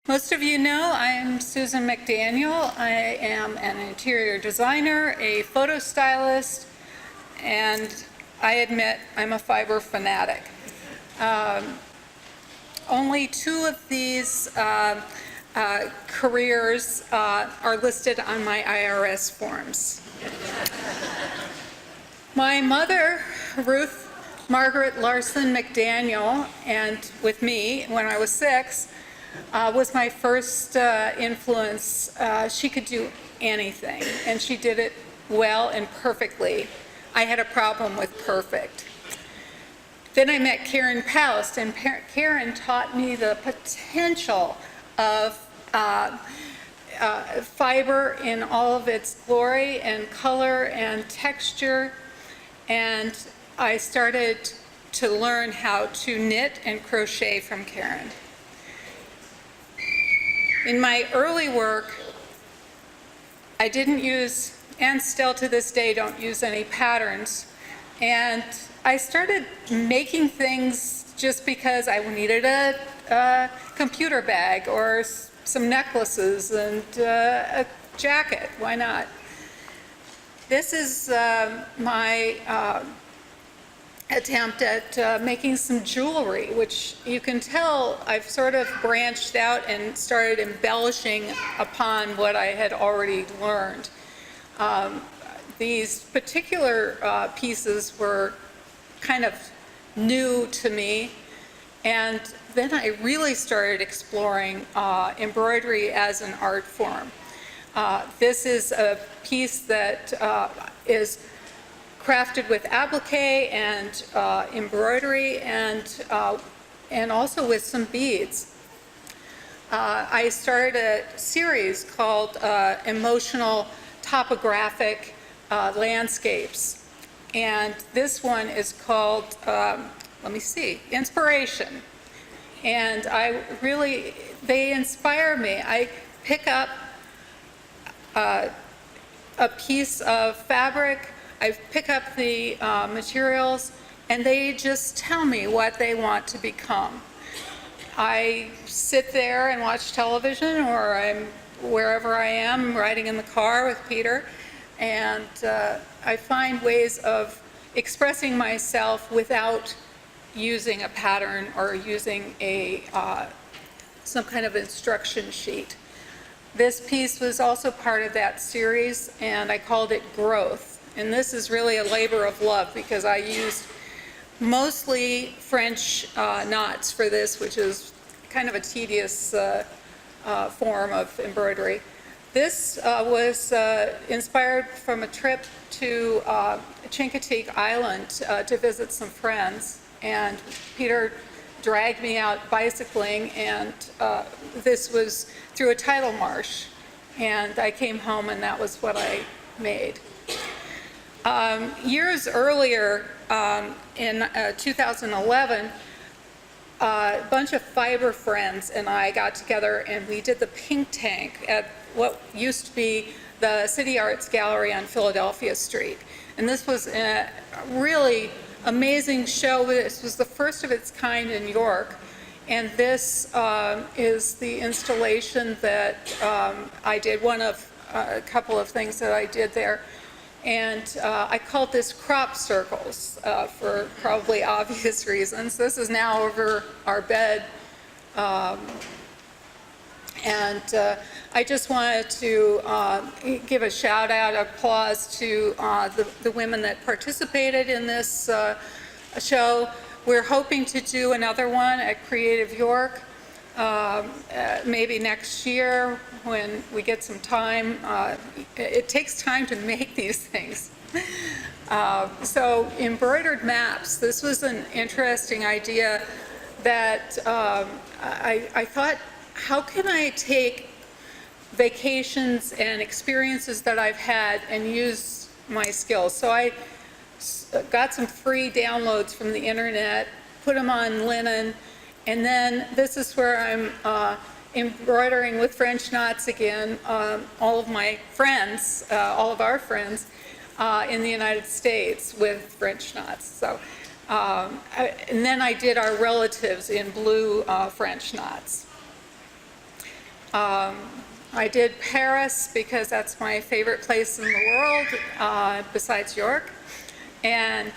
Most of you know I'm Susan McDaniel. I am an interior designer, a photo stylist, and I admit I'm a fiber fanatic. Only two of these careers are listed on my IRS forms. My mother, Ruth Margaret Larson McDaniel, and with me when I was 6, was my first influence. She could do anything, and she did it well and perfectly. I had a problem with perfect. Then I met Karen Paust, and Karen taught me the potential of fiber in all of its glory and color and texture, and I started to learn how to knit and crochet from Karen. In my early work, I didn't use, and still to this day don't use any patterns, and I started making things just because I needed a computer bag or some necklaces and a jacket. Why not? This is my attempt at making some jewelry, which you can tell I've sort of branched out and started embellishing upon what I had already learned. These particular pieces were kind of new to me, and then I really started exploring embroidery as an art form. This is a piece that is crafted with applique and embroidery and also with some beads. I started a series called Emotional Topographic Landscapes, and this one is called, Inspiration. And they inspire me. I pick up a piece of fabric, I pick up the materials, and they just tell me what they want to become. I sit there and watch television, or I'm wherever I am, riding in the car with Peter, and I find ways of expressing myself without using a pattern or using some kind of instruction sheet. This piece was also part of that series, and I called it Growth. And this is really a labor of love because I used mostly French knots for this, which is kind of a tedious form of embroidery. This was inspired from a trip to Chincoteague Island to visit some friends, and Peter dragged me out bicycling, and this was through a tidal marsh, and I came home and that was what I made. Years earlier, in 2011, a bunch of fiber friends and I got together and we did the Pink Tank at what used to be the City Arts Gallery on Philadelphia Street. And this was a really amazing show. This was the first of its kind in York. And this is the installation that I did, one of a couple of things that I did there. And I called this crop circles for probably obvious reasons. This is now over our bed. I just wanted to give a shout out, applause to the women that participated in this show. We're hoping to do another one at Creative York, maybe next year when we get some time. It takes time to make these things. So embroidered maps, this was an interesting idea that I thought, how can I take vacations and experiences that I've had and use my skills? So I got some free downloads from the internet, put them on linen, and then this is where I'm embroidering with French knots again, all of my friends, all of our friends in the United States with French knots. So, and then I did our relatives in blue French knots. I did Paris because that's my favorite place in the world, besides York, and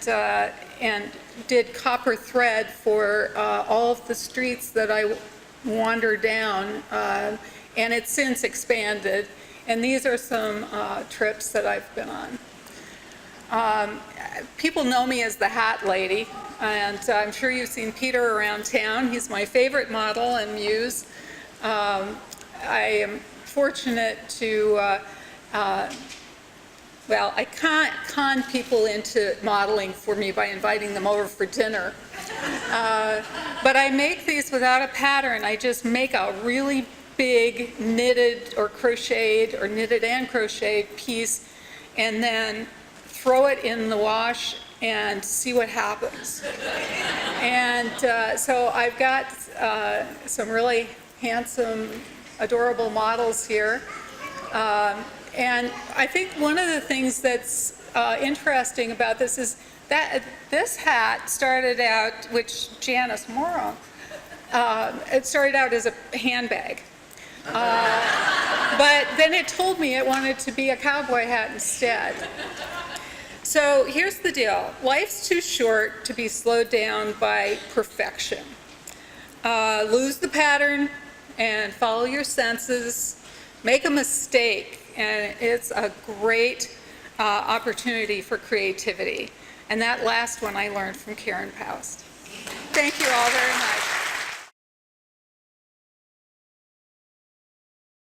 did copper thread for all of the streets that I wander down, and it's since expanded. And these are some trips that I've been on. People know me as the hat lady, and I'm sure you've seen Peter around town. He's my favorite model and muse. I am fortunate to, well, I can't con people into modeling for me by inviting them over for dinner. But I make these without a pattern. I just make a really big knitted or crocheted or knitted and crocheted piece and then throw it in the wash and see what happens. And so I've got some really handsome, adorable models here. And I think one of the things that's interesting about this is that this hat started out, which Janice Morrow, it started out as a handbag. But then it told me it wanted to be a cowboy hat instead. So here's the deal. Life's too short to be slowed down by perfection. Lose the pattern and follow your senses. Make a mistake, and it's a great opportunity for creativity. And that last one I learned from Karen Paust. Thank you all very much.